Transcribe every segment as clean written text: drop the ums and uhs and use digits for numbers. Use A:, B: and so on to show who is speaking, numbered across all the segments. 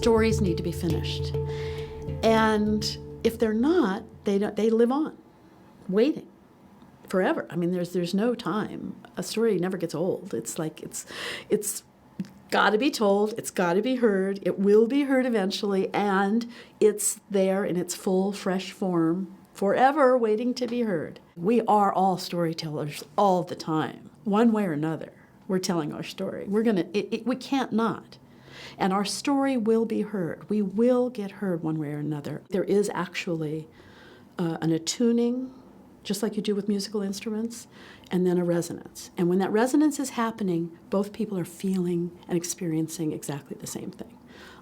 A: Stories need to be finished. And if they're not, they live on, waiting forever. I mean, there's no time. A story never gets old. It's like it's got to be told, it's got to be heard, it will be heard eventually, and it's there in its full, fresh form, forever waiting to be heard. We are all storytellers all the time. One way or another, we're telling our story. We can't not. And our story will be heard. We will get heard one way or another. There is actually an attuning, just like you do with musical instruments, and then a resonance. And when that resonance is happening, both people are feeling and experiencing exactly the same thing.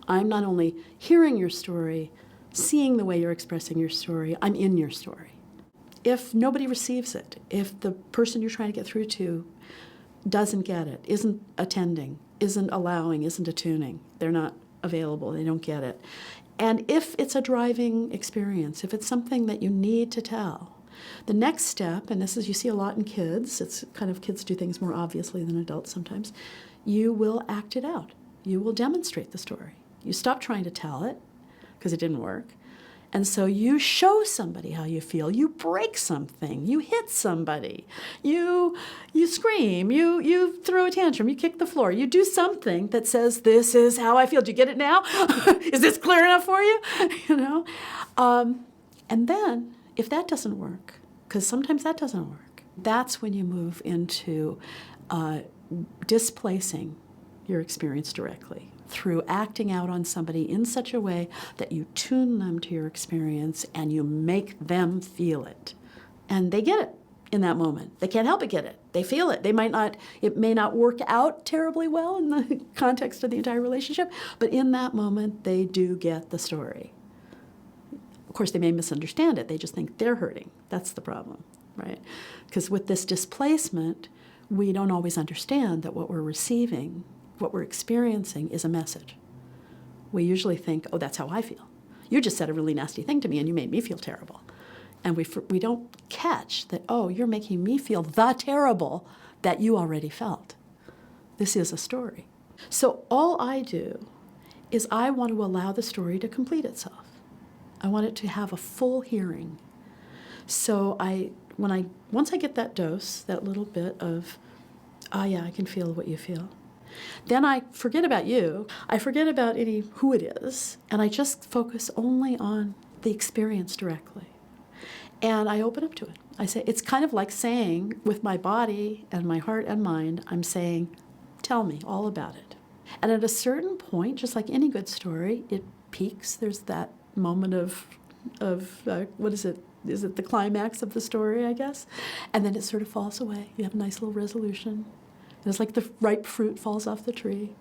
A: I'm not only hearing your story, seeing the way you're expressing your story, I'm in your story. If nobody receives it, if the person you're trying to get through to doesn't get it, isn't attending, isn't allowing, isn't attuning, they're not available, they don't get it. And if it's a driving experience, if it's something that you need to tell, the next step, and this is, you see a lot in kids, it's kind of, kids do things more obviously than adults sometimes, you will act it out. You will demonstrate the story. You stop trying to tell it because it didn't work. And so you show somebody how you feel. You break something. You hit somebody. You scream. You throw a tantrum. You kick the floor. You do something that says, this is how I feel. Do you get it now? Is this clear enough for you? You know? And then, if that doesn't work, because sometimes that doesn't work, that's when you move into displacing your experience directly through acting out on somebody in such a way that you tune them to your experience and you make them feel it. And they get it in that moment. They can't help but get it. They feel it. It may not work out terribly well in the context of the entire relationship, but in that moment, they do get the story. Of course, they may misunderstand it. They just think they're hurting. That's the problem, right? Because with this displacement, we don't always understand that what we're receiving, what we're experiencing, is a message. We usually think, oh, that's how I feel. You just said a really nasty thing to me and you made me feel terrible. And we don't catch that, oh, you're making me feel the terrible that you already felt. This is a story. So all I do is I want to allow the story to complete itself. I want it to have a full hearing. So once I get that dose, that little bit of, yeah, I can feel what you feel, then I forget about you. I forget about who it is, and I just focus only on the experience directly. And I open up to it. I say, it's kind of like saying, with my body and my heart and mind, I'm saying, tell me all about it. And at a certain point, just like any good story, it peaks. There's that moment of what is it? Is it the climax of the story, I guess? And then it sort of falls away. You have a nice little resolution. And it's like the ripe fruit falls off the tree.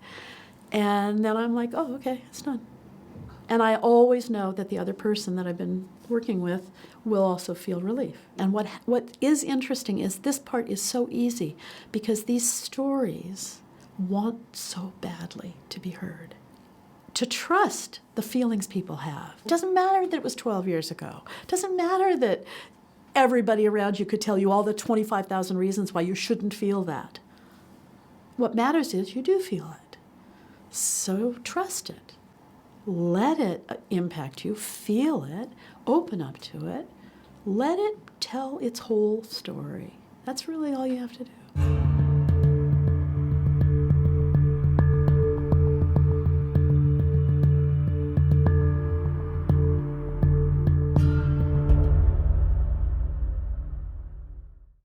A: And then I'm like, oh, okay, it's done. And I always know that the other person that I've been working with will also feel relief. And what is interesting is this part is so easy because these stories want so badly to be heard. To trust the feelings people have. It doesn't matter that it was 12 years ago. It doesn't matter that everybody around you could tell you all the 25,000 reasons why you shouldn't feel that. What matters is you do feel it. So trust it. Let it impact you. Feel it. Open up to it. Let it tell its whole story. That's really all you have to do.